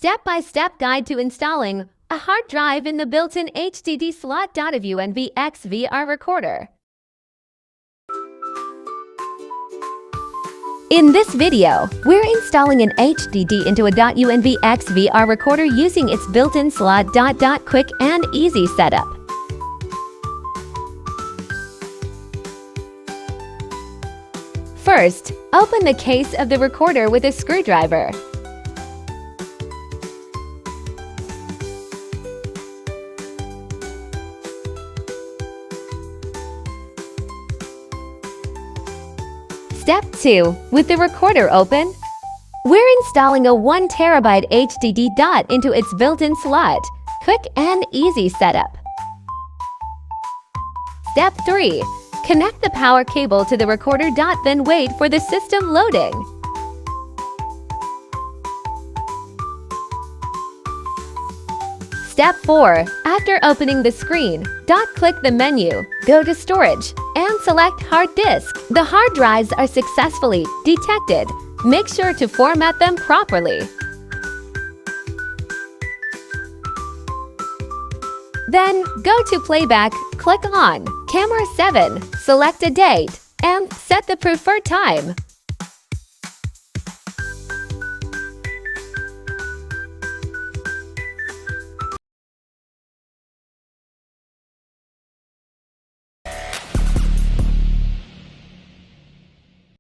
Step-by-step guide to installing a hard drive in the built-in HDD slot of UNV XVR recorder. In this video, we're installing an HDD into a .UNV XVR recorder using its built-in slot. Quick and easy setup. First, open the case of the recorder with a screwdriver. Step 2. With the recorder open, we're installing a 1 TB HDD into its built-in slot. Quick and easy setup. Step 3. Connect the power cable to the recorder. Then wait for the system loading. Step 4. After opening the screen, click the menu, go to Storage, and select Hard Disk. The hard drives are successfully detected. Make sure to format them properly. Then, go to Playback, click on Camera 7, select a date, and set the preferred time.